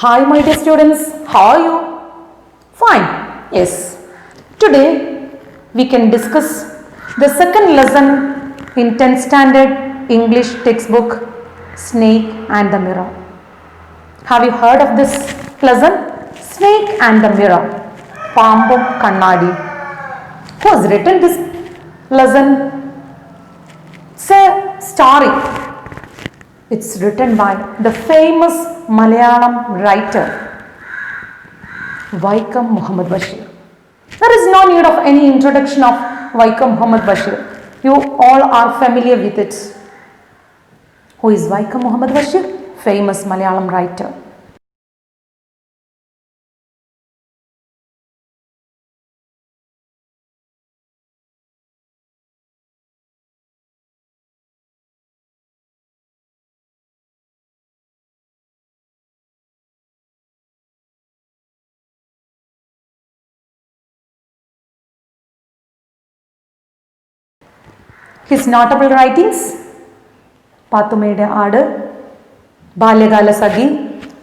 Hi, my dear students, how are you? Fine, yes. Today we can discuss the second lesson in 10th standard English textbook, Snake and the Mirror. Have you heard of this lesson? Snake and the Mirror, Pambum Kannadi. Who has written this lesson? It's a story. It's written by the famous Malayalam writer Vaikom Muhammad Bashir. There is no need of any introduction of Vaikom Muhammad Bashir. You all are familiar with it. Who is Vaikom Muhammad Bashir? Famous Malayalam writer. His notable writings: Pathumede Aadu, Balyakala Sakhi,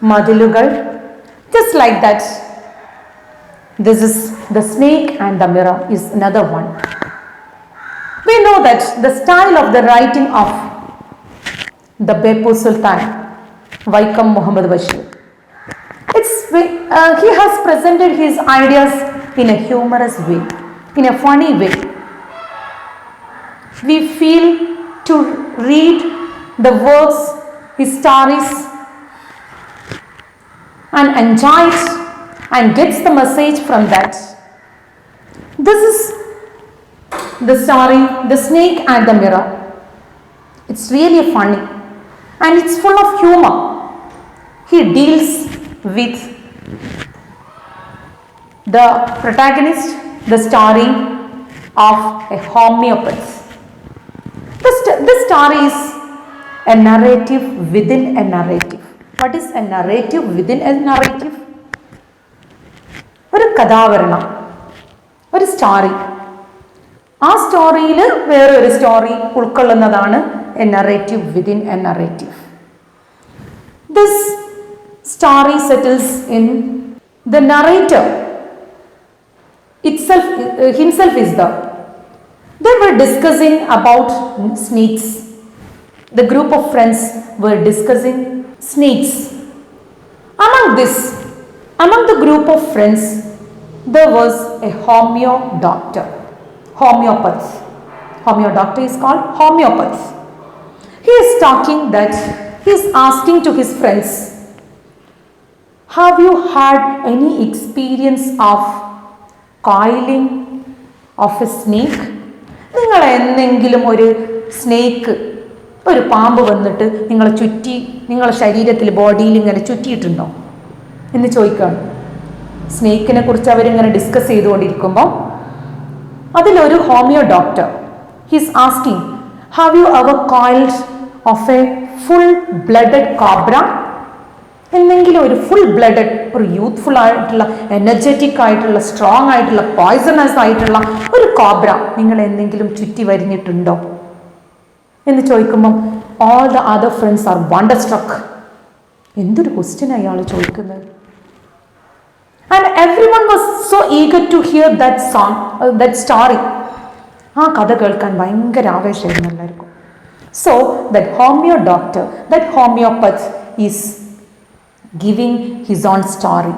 Madhilugal, just like that. This is The Snake and the Mirror is another one. We know that the style of the writing of the Beppu Sultan, Vaikom Muhammad Bashir, he has presented his ideas in a humorous way, in a funny way. We feel to read the works, his stories, and enjoy it and gets the message from that. This is the story, The Snake and the Mirror. It's really funny and it's full of humor. He deals with the protagonist, the story of a homeopath. This story is a narrative within a narrative. What is a narrative within a narrative? ഒരു കഥാവരണം, ഒരു story. ആ സ്റ്റോറിയിൽ വേറെ ഒരു story ഉൾക്കൊള്ളുന്നതാണ് A narrative within A narrative. This story settles in the narrator himself is the. They were discussing about snakes. The group of friends were discussing snakes. Among the group of friends, there was a homeopath. Homeodoctor is called homeopath. He is talking that he is asking to his friends, have you had any experience of coiling of a snake? നിങ്ങൾ എന്തെങ്കിലും ഒരു snake, ഒരു പാമ്പ് വന്നിട്ട് നിങ്ങളെ ചുറ്റി, നിങ്ങളുടെ ശരീരത്തിൽ ബോഡിയിൽ ഇങ്ങനെ ചുറ്റിയിട്ടുണ്ടോ എന്ന് ചോദിക്കുകയാണ്. സ്നേക്കിനെ കുറിച്ച് അവരിങ്ങനെ ഡിസ്കസ് ചെയ്തുകൊണ്ടിരിക്കുമ്പോൾ അതിലൊരു homeo doctor his asking, have you ever coiled off a full blooded cobra? എന്തെങ്കിലും ഒരു ഫുൾ ബ്ലഡഡ്, ഒരു യൂത്ത്ഫുൾ ആയിട്ടുള്ള, എനർജറ്റിക് ആയിട്ടുള്ള, സ്ട്രോങ് ആയിട്ടുള്ള, പോയ്സണസ് ആയിട്ടുള്ള ഒരു കോബ്ര നിങ്ങൾ എന്തെങ്കിലും ചുറ്റി വരിഞ്ഞിട്ടുണ്ടോ എന്ന് ചോദിക്കുമ്പം all the other friends are wonderstruck. എന്തൊരു ക്വസ്റ്റ്യൻ അയാൾ ചോദിക്കുന്നത്. And everyone was so eager to hear that story. ആ കഥ കേൾക്കാൻ ഭയങ്കര ആവേശമായിരുന്നു എല്ലാവർക്കും. So that homeopath is giving his own story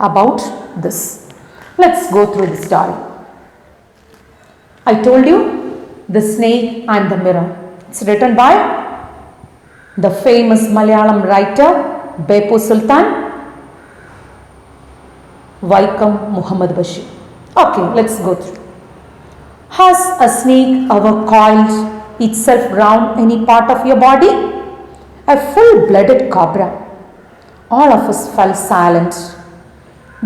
about this. Let's go through the story. I told you, The Snake and the Mirror. It's written by the famous Malayalam writer Beppu Sultan, Vaikom Muhammad Bashir. Okay, let's go through. Has a snake ever coiled itself round any part of your body? A full-blooded cobra. All of us fell silent.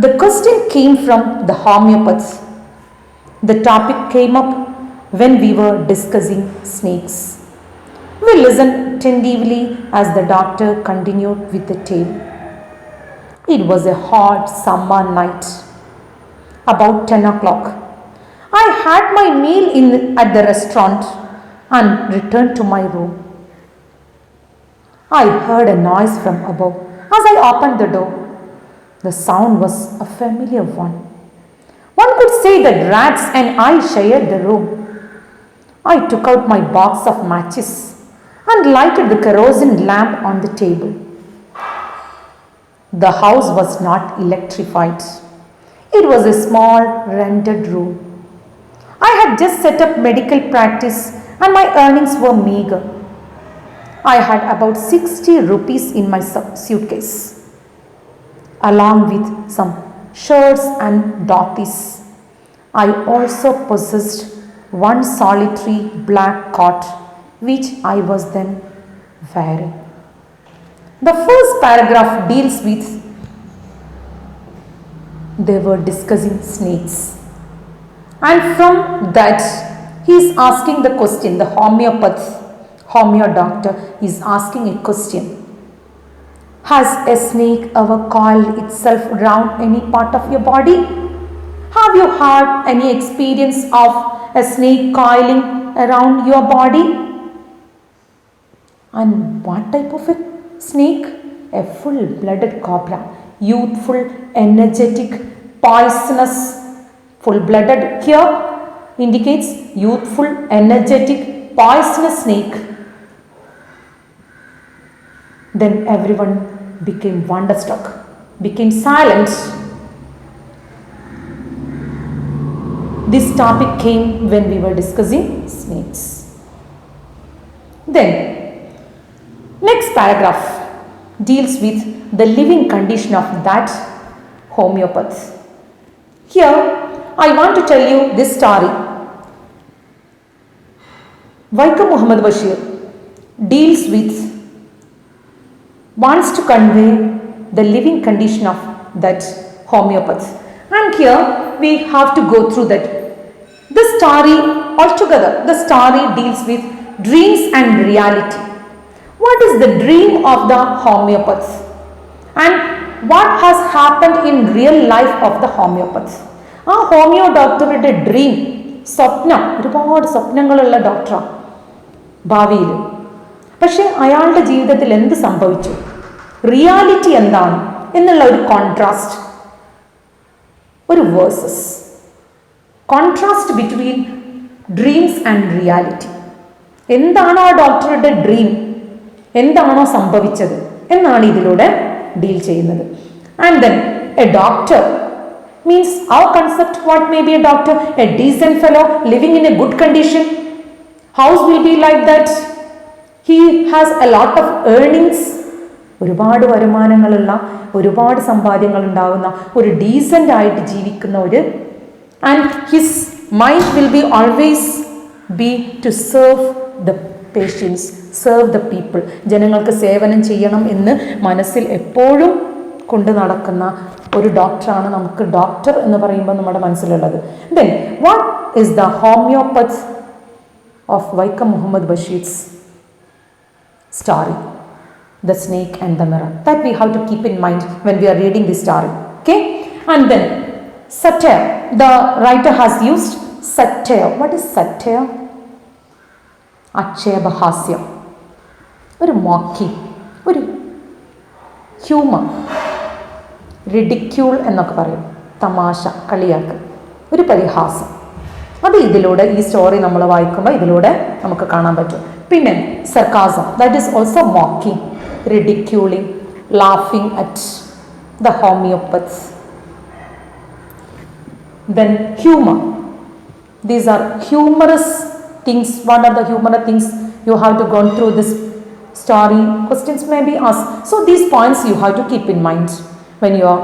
The question came from the homeopath. The topic came up when we were discussing snakes. We listened attentively as the doctor continued with the tale. It was a hot summer night. About 10 o'clock, I had my meal at the restaurant and returned to my room. I heard a noise from above. As I opened the door, the sound was a familiar one. One could say that rats and I shared the room. I took out my box of matches and lighted the kerosene lamp on the table. The house was not electrified. It was a small rented room. I had just set up medical practice and my earnings were meager. I had about 60 rupees in my suitcase, along with some shirts and dhotis. I also possessed one solitary black coat which I was then wearing. The first paragraph deals with they were discussing snakes. And from that, he is asking the question, the homeo doctor is asking a question. Has a snake ever coiled itself around any part of your body? Have you had any experience of a snake coiling around your body? And what type of a snake? A full-blooded cobra, youthful, energetic, poisonous. Full-blooded here indicates youthful, energetic, poisonous snake. Then everyone became wonderstruck, became silent. This topic came when we were discussing snakes. Then, next paragraph deals with the living condition of that homeopath. Here, I want to tell you this story. Vaikom Muhammad Bashir wants to convey the living condition of that homeopath. And here we have to go through that. The story altogether, the story deals with dreams and reality. What is the dream of the homeopath? And what has happened in real life of the homeopath? ആ homeo ഡോക്ടറുടെ dream, സ്വപ്നം, ഒരുപാട് സ്വപ്നങ്ങളുള്ള ഡോക്ടറാണ് ഭാവിയിൽ. പക്ഷെ അയാളുടെ ജീവിതത്തിൽ എന്ത് സംഭവിച്ചു, റിയാലിറ്റി എന്താണ് എന്നുള്ള ഒരു കോൺട്രാസ്റ്റ്, ഒരു versus contrast between dreams and reality. എന്താണോ ആ ഡോക്ടറുടെ ഡ്രീം, എന്താണോ സംഭവിച്ചത് എന്നാണ് ഇതിലൂടെ ഡീൽ ചെയ്യുന്നത്. And then A doctor means our concept, what may be a doctor? A decent fellow living in a good condition. House will be like that. He has a lot of earnings. ഒരുപാട് വരുമാനങ്ങളുള്ള, ഒരുപാട് സമ്പാദ്യങ്ങൾ ഉണ്ടാകുന്ന, ഒരു decent ആയിട്ട് ജീവിക്കുന്ന ഒരു, and his mind will be always be to serve the patients, serve the people. ജനങ്ങൾക്ക് സേവനം ചെയ്യണം എന്ന് മനസ്സിൽ എപ്പോഴും കൊണ്ട് നടക്കുന്ന ഒരു ഡോക്ടറാണ് നമുക്ക് ഡോക്ടർ എന്ന് പറയുമ്പോൾ നമ്മുടെ മനസ്സിലുള്ളത്. Then what is the homeopath of Vaikom Muhammad Basheer's story, the snake and the mirror? That we have to keep in mind when we are reading this story. Okay? And then satire. The writer has used satire. What is satire? ആക്ഷേപഹാസ്യം, ഒരു മോക്കി, ഒരു humour, ridicule എന്നൊക്കെ പറയും, തമാശ, കളിയാക്ക്, ഒരു പരിഹാസം. അത് ഇതിലൂടെ ഈ സ്റ്റോറി നമ്മൾ വായിക്കുമ്പോൾ ഇതിലൂടെ നമുക്ക് കാണാൻ പറ്റും. പിന്നെ sarcasm, that is also mocking, ridiculing, laughing at the homeopaths. Then humor. These are humorous things. What are the humorous things? You have to go through this story. Questions may be asked. So these points you have to keep in mind when you are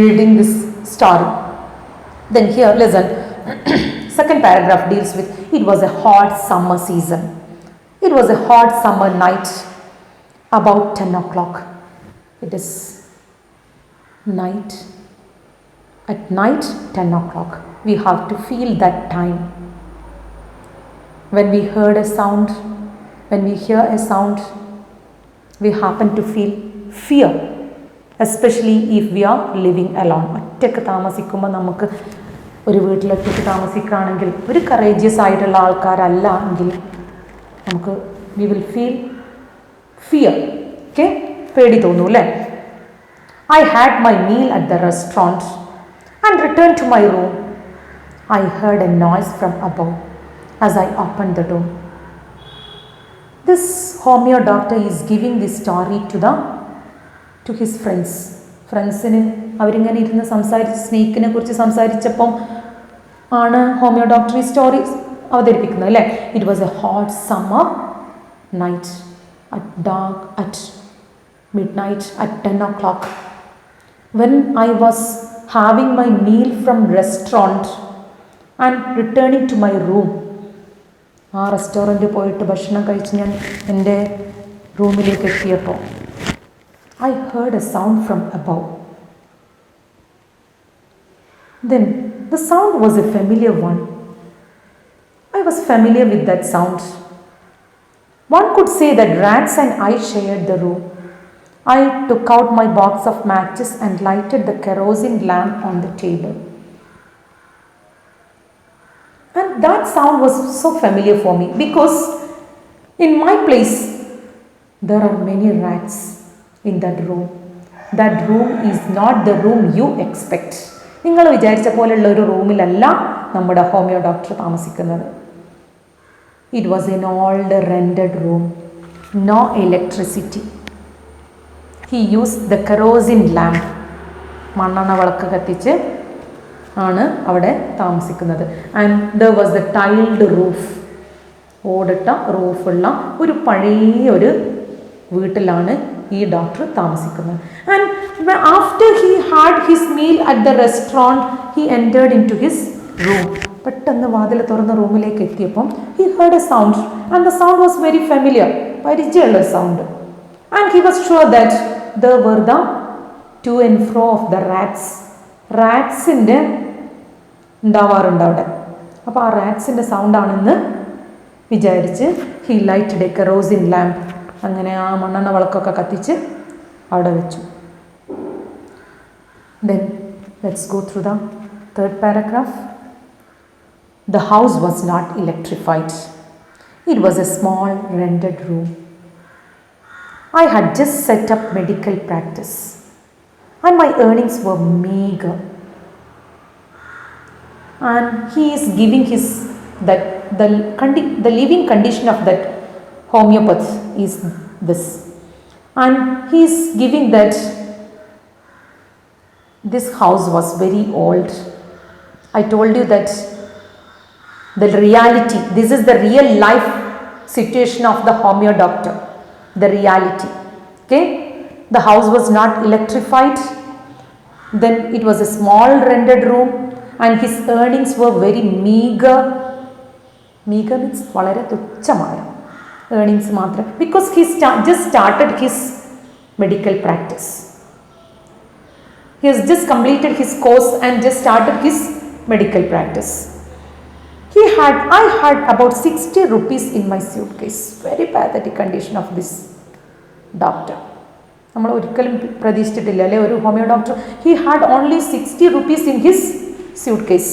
reading this story. Then here, listen. Second paragraph deals with, it was a hot summer season. It was a hot summer night. About 10 o'clock. It is night. At night, 10 o'clock. We have to feel that time. When we heard a sound, when we hear a sound, we happen to feel fear. Especially if we are living alone. ഒറ്റയ്ക്ക് താമസിക്കുമ്പോൾ നമുക്ക് ഒരു വീട്ടിൽ ഒറ്റയ്ക്ക് താമസിക്കുകയാണെങ്കിൽ, ഒരു courageous ആയിട്ടുള്ള ആൾക്കാരല്ല എങ്കിൽ നമുക്ക് we will feel fear. Okay, പേടി തോന്നൂ അല്ലേ? I had my meal at the restaurant and returned to my room. I heard a noise from above as I opened the door. This homeo doctor is giving this story to his friends. ഫ്രണ്ട്സിന് അവരിങ്ങനെ ഇരുന്ന് സ്നേക്കിനെ കുറിച്ച് സംസാരിച്ചപ്പം ആണ് homeo doctor ഈ story അവതരിപ്പിക്കുന്നത് അല്ലേ? It was A hot summer night at midnight at 10 o'clock when I was having my meal from restaurant and returning to my room. ആ റെസ്റ്റോറൻറ്റിൽ പോയിട്ട് ഭക്ഷണം കഴിച്ച് ഞാൻ എൻ്റെ റൂമിലേക്ക് എത്തിയപ്പോൾ I heard a sound from above. Then the sound was a familiar one. I was familiar with that sound. One could say that rats and I shared the room. I took out my box of matches and lighted the kerosene lamp on the table. And that sound was so familiar for me because in my place there are many rats in that room. That room is not the room you expect. നിങ്ങൾ വിചാരിച്ച പോലെയുള്ള ഒരു റൂമിലല്ല നമ്മുടെ homeo doctor താമസിക്കുന്നത്. It was an old rented room, no electricity. He used the kerosene lamp. മണ്ണെണ്ണ വിളക്ക് കത്തിച്ച് ആണ് അവിടെ താമസിക്കുന്നത്. And there was the tiled roof. ഓടിട്ട റൂഫുള്ള ഒരു പഴയ ഒരു വീട്ടിലാണ് ഈ ഡോക്ടർ താമസിക്കുന്നത്. And after he had his meal at the restaurant, he entered into his room. പെട്ടെന്ന് വാതിൽ തുറന്ന റൂമിലേക്ക് എത്തിയപ്പം he heard a sound and the sound was very familiar. പരിചയമുള്ള sound. And he was sure that there were the to and fro of the rats. റാറ്റ്സിൻ്റെ ഉണ്ടാവാറുണ്ട് അവിടെ. അപ്പോൾ ആ റാറ്റ്സിൻ്റെ സൗണ്ടാണെന്ന് വിചാരിച്ച് he lighted a kerosene lamp. അങ്ങനെ ആ മണ്ണെണ്ണ വിളക്കൊക്കെ കത്തിച്ച് അവിടെ വെച്ചു. Then let's go through the third paragraph. The house was not electrified. It was a small rented room. I had just set up medical practice and my earnings were meager. And he is giving the living condition of that homeopath is this. And he is giving that this house was very old. I told you that the reality, this is the real life situation of the homeo doctor, the reality. Okay, the house was not electrified. Then it was a small rented room and his earnings were very meager. Meager means വളരെ തുച്ഛമായ earnings മാത്രം, because he just started his medical practice. He has just completed his course and just started his medical practice. I had about 60 rupees in my suitcase. Very pathetic condition of this doctor. നമ്മൾ ഒരിക്കലും പ്രതീക്ഷിച്ചിട്ടില്ല അല്ലേ ഒരു homeo doctor. He had only 60 rupees in his suitcase.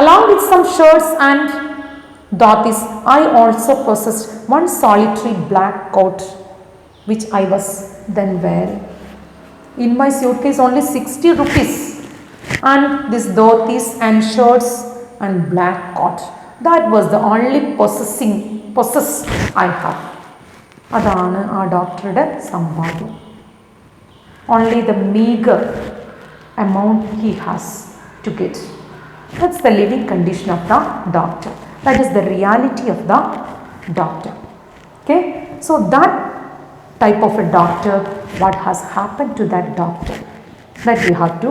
Along with some shirts and dhotis, I also possessed one solitary black coat which I was then wearing. In my suitcase only 60 rupees and this dhotis and shirts and black coat. That was the only possess I have. അതാണ് ആ ഡോക്ടറുടെ സമ്പാദ്യം. Only the meager amount he has to get. That's the living condition of the doctor. That is the reality of the doctor. Okay, so that type of a doctor, what has happened to that doctor, that we have to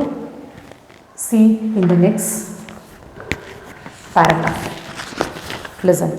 see in the next paragraph. Listen.